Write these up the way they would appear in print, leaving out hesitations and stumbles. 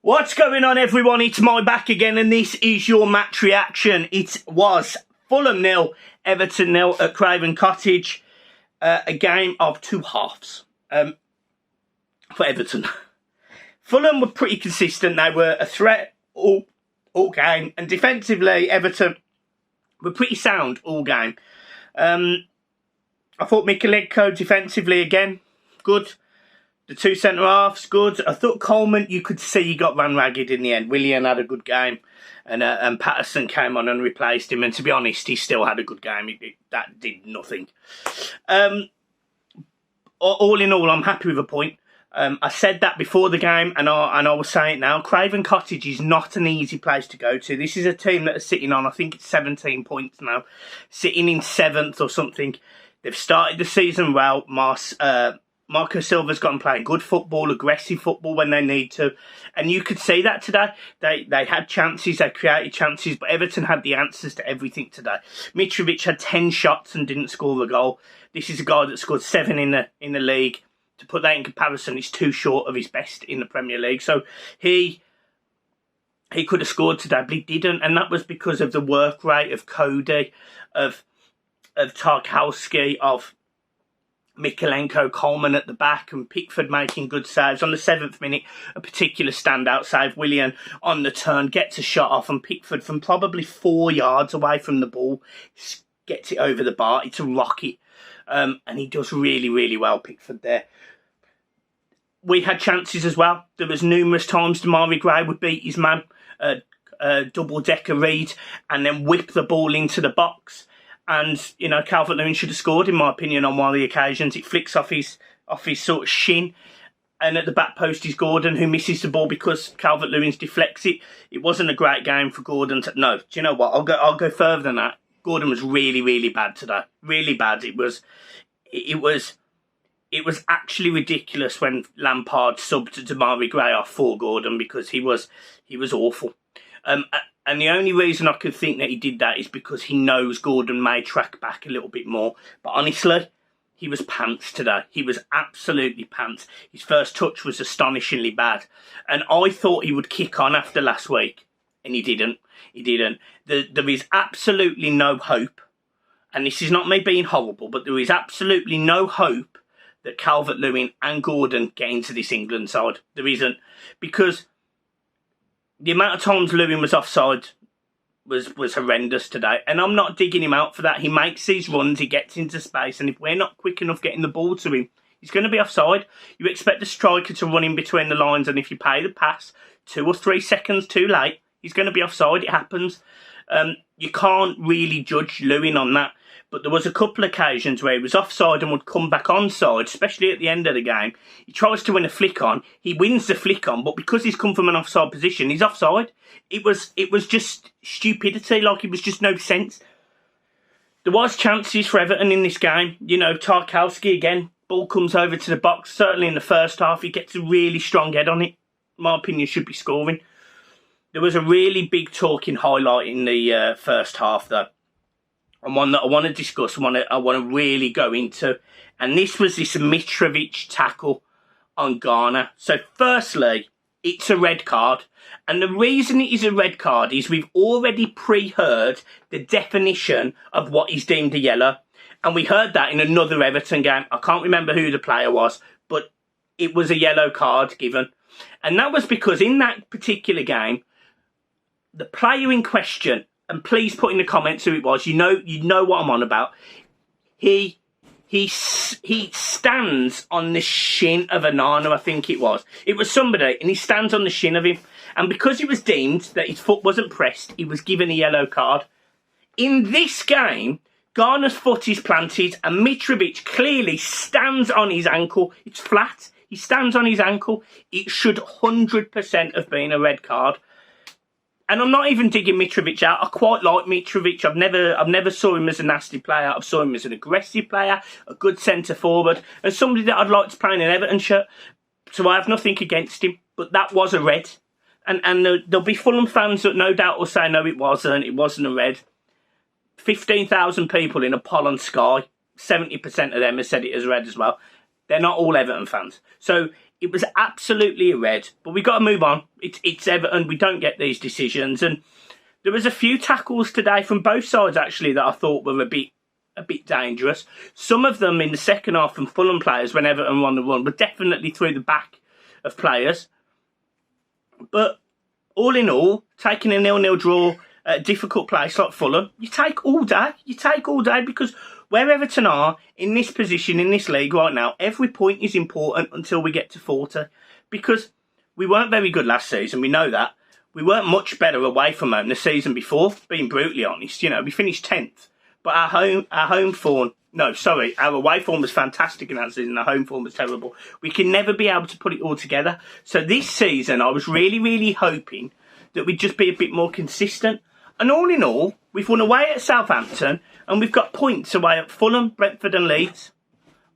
What's going on, everyone? It's my back again, and this is your match reaction. It was Fulham 0, Everton 0 at Craven Cottage. A game of two halves for Everton. Fulham were pretty consistent. They were a threat all game, and defensively, Everton were pretty sound all game. I thought Mikalenko defensively again, good. The two centre-halves, good. I thought Coleman, you could see he got ran ragged in the end. Willian had a good game, and Patterson came on and replaced him. And to be honest, he still had a good game. That did nothing. All in all, I'm happy with a point. I said that before the game, and I will say it now. Craven Cottage is not an easy place to go to. This is a team that is sitting on, I think it's 17 points now, sitting in 7th or something. They've started the season well. Marco Silva's gotten playing good football, aggressive football when they need to. And you could see that today. They had chances, they created chances, but Everton had the answers to everything today. Mitrovic had 10 shots and didn't score the goal. This is a guy that scored 7 in the league. To put that in comparison, he's too short of his best in the Premier League. So he could have scored today, but he didn't. And that was because of the work rate of HOODIE, of Tarkowski, of Mikalenko, Coleman at the back, and Pickford making good saves. On the 7th minute, a particular standout save. Willian on the turn gets a shot off, and Pickford from probably 4 yards away from the ball gets it over the bar. It's a rocket. And he does really, really well, Pickford there. We had chances as well. There was numerous times Demarai Gray would beat his man, double-decker Reed, and then whip the ball into the box. And, you know, Calvert-Lewin should have scored, in my opinion, on one of the occasions. It flicks off his sort of shin. And at the back post is Gordon, who misses the ball because Calvert-Lewin deflects it. It wasn't a great game for Gordon. No, do you know what? I'll go further than that. Gordon was really, really bad today. Really bad. It was actually ridiculous when Lampard subbed Demarai Gray off for Gordon, because he was awful. And the only reason I could think that he did that is because he knows Gordon may track back a little bit more. But honestly, he was pants today. He was absolutely pants. His first touch was astonishingly bad. And I thought he would kick on after last week, and he didn't. He didn't. There is absolutely no hope, and this is not me being horrible, but there is absolutely no hope that Calvert-Lewin and Gordon get into this England side. There isn't, because the amount of times Lewin was offside was horrendous today. And I'm not digging him out for that. He makes these runs, he gets into space, and if we're not quick enough getting the ball to him, he's going to be offside. You expect the striker to run in between the lines, and if you pay the pass 2 or 3 seconds too late, he's going to be offside. It happens. You can't really judge Lewin on that. But there was a couple of occasions where he was offside and would come back onside, especially at the end of the game. He tries to win a flick on. He wins the flick on, but because he's come from an offside position, he's offside. It was just stupidity. Like, it was just no sense. There was chances for Everton in this game. You know, Tarkowski again. Ball comes over to the box. Certainly in the first half, he gets a really strong head on it. In my opinion, should be scoring. There was a really big talking highlight in the first half, though. And one that I want to discuss, I want to really go into. And this was this Mitrovic tackle on Ghana. So firstly, it's a red card. And the reason it is a red card is we've already pre-heard the definition of what is deemed a yellow. And we heard that in another Everton game. I can't remember who the player was, but it was a yellow card given. And that was because in that particular game, the player in question, and please put in the comments who it was. You know what I'm on about. He stands on the shin of Anana, I think it was. It was somebody, and he stands on the shin of him. And because it was deemed that his foot wasn't pressed, he was given a yellow card. In this game, Ghana's foot is planted, and Mitrovic clearly stands on his ankle. It's flat. He stands on his ankle. It should 100% have been a red card. And I'm not even digging Mitrovic out. I quite like Mitrovic. I've never saw him as a nasty player. I've saw him as an aggressive player, a good centre forward, and somebody that I'd like to play in an Everton shirt. So I have nothing against him. But that was a red. And there'll be Fulham fans that no doubt will say, no, it wasn't a red. 15,000 people in a poll on Sky, 70% of them have said it as red as well. They're not all Everton fans. So It was absolutely a red, but we've got to move on. It's Everton. We don't get these decisions. And there was a few tackles today from both sides, actually, that I thought were a bit dangerous. Some of them in the second half from Fulham players when Everton were on the run were definitely through the back of players. But all in all, taking a 0-0 draw at a difficult place like Fulham, you take all day. You take all day because where Everton are in this position in this league right now, every point is important until we get to 40. Because we weren't very good last season, we know that. We weren't much better away from home the season before, being brutally honest. You know, we finished 10th. But our away form was fantastic in that season. Our home form was terrible. We can never be able to put it all together. So this season, I was really, really hoping that we'd just be a bit more consistent. And all in all, we've won away at Southampton and we've got points away at Fulham, Brentford and Leeds.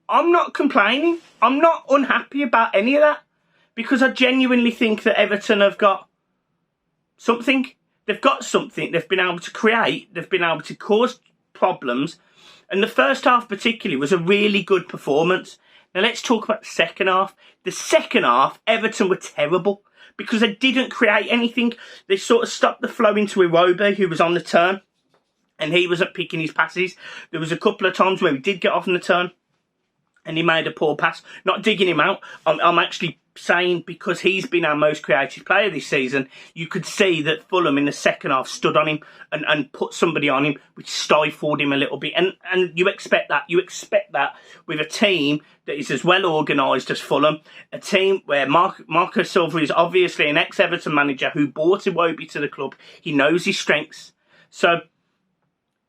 I'm not complaining. I'm not unhappy about any of that because I genuinely think that Everton have got something. They've got something. They've been able to create. They've been able to cause problems. And the first half particularly was a really good performance. Now let's talk about the second half. The second half, Everton were terrible because they didn't create anything. They sort of stopped the flow into Iwobi, who was on the turn, and he wasn't picking his passes. There was a couple of times where he did get off on the turn and he made a poor pass. Not digging him out. I'm actually saying because he's been our most creative player this season, you could see that Fulham in the second half stood on him and put somebody on him, which stifled him a little bit. And you expect that. You expect that with a team that is as well organised as Fulham, a team where Marco Silva is obviously an ex-Everton manager who brought Iwobi to the club. He knows his strengths. So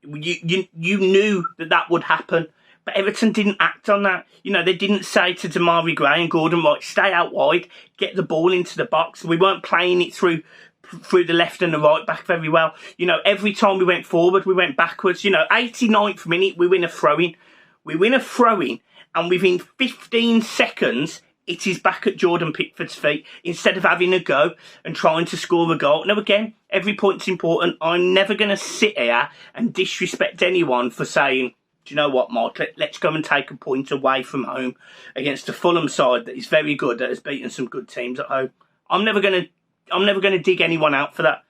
you knew that would happen. But Everton didn't act on that. You know, they didn't say to Demarai Gray and Gordon, right, stay out wide, get the ball into the box. We weren't playing it through the left and the right back very well. You know, every time we went forward, we went backwards. You know, 89th minute, we win a throw-in. We win a throw-in, and within 15 seconds, it is back at Jordan Pickford's feet instead of having a go and trying to score a goal. Now, again, every point's important. I'm never going to sit here and disrespect anyone for saying, do you know what, Mike? Let's go and take a point away from home against a Fulham side that is very good, that has beaten some good teams at home. I'm never going to dig anyone out for that.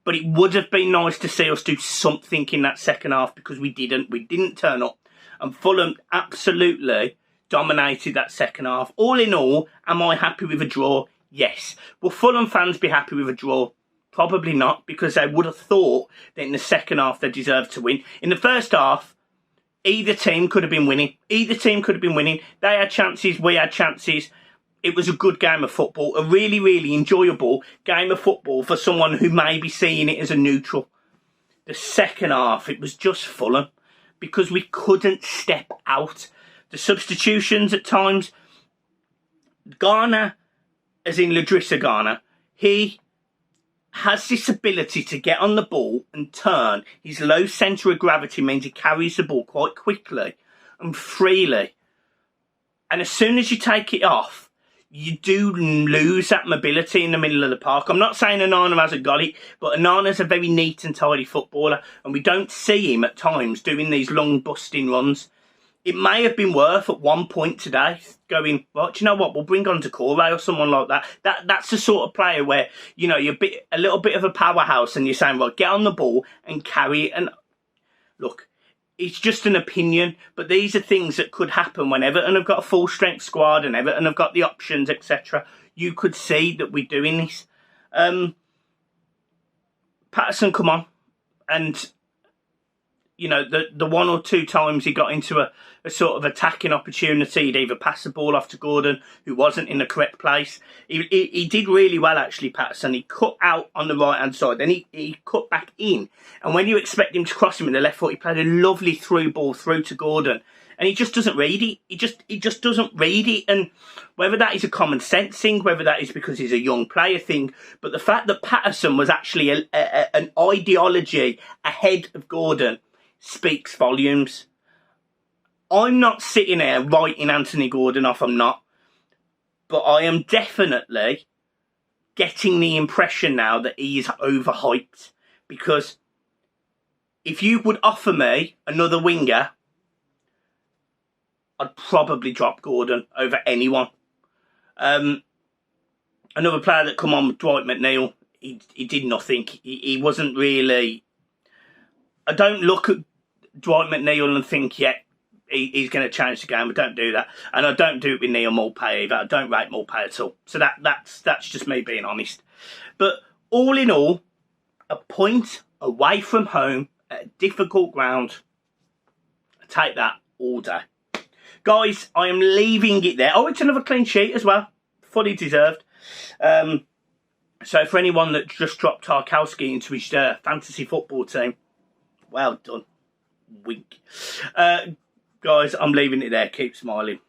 But it would have been nice to see us do something in that second half because we didn't. We didn't turn up. And Fulham absolutely dominated that second half. All in all, am I happy with a draw? Yes. Will Fulham fans be happy with a draw? Probably not, because they would have thought that in the second half they deserved to win. In the first half, either team could have been winning. Either team could have been winning. They had chances, we had chances. It was a good game of football, a really, really enjoyable game of football for someone who may be seeing it as a neutral. The second half, it was just Fulham, because we couldn't step out. The substitutions at times, Garner, as in Ladrissa Garner, he has this ability to get on the ball and turn. His low centre of gravity means he carries the ball quite quickly and freely. And as soon as you take it off, you do lose that mobility in the middle of the park. I'm not saying Onana hasn't got it, but Onana's a very neat and tidy footballer, and we don't see him at times doing these long busting runs. It may have been worth at one point today going, well, do you know what, we'll bring on Decore or someone like that. That's the sort of player where, you know, you're a little bit of a powerhouse and you're saying, well, get on the ball and carry it. And look, it's just an opinion, but these are things that could happen when Everton have got a full strength squad and Everton have got the options, etc. You could see that we're doing this. Patterson, come on. And you know, the one or two times he got into a sort of attacking opportunity, he'd either pass the ball off to Gordon, who wasn't in the correct place. He did really well, actually, Patterson. He cut out on the right-hand side, then he cut back in. And when you expect him to cross him in the left foot, he played a lovely through ball through to Gordon. And he just doesn't read it. He just doesn't read it. And whether that is a common sense thing, whether that is because he's a young player thing, but the fact that Patterson was actually an ideology ahead of Gordon speaks volumes. I'm not sitting there writing Anthony Gordon off, I'm not. But I am definitely getting the impression now that he is overhyped. Because if you would offer me another winger, I'd probably drop Gordon over anyone. Another player that come on, Dwight McNeil, he did nothing. He wasn't really... I don't look at Dwight McNeil and think, yeah, he's going to change the game. I don't do that. And I don't do it with Neil Maupay either. I don't rate Maupay at all. So that's just me being honest. But all in all, a point away from home at a difficult ground, I take that all day. Guys, I am leaving it there. Oh, it's another clean sheet as well. Fully deserved. So for anyone that just dropped Tarkowski into his fantasy football team, well done. Wink. Guys, I'm leaving it there. Keep smiling.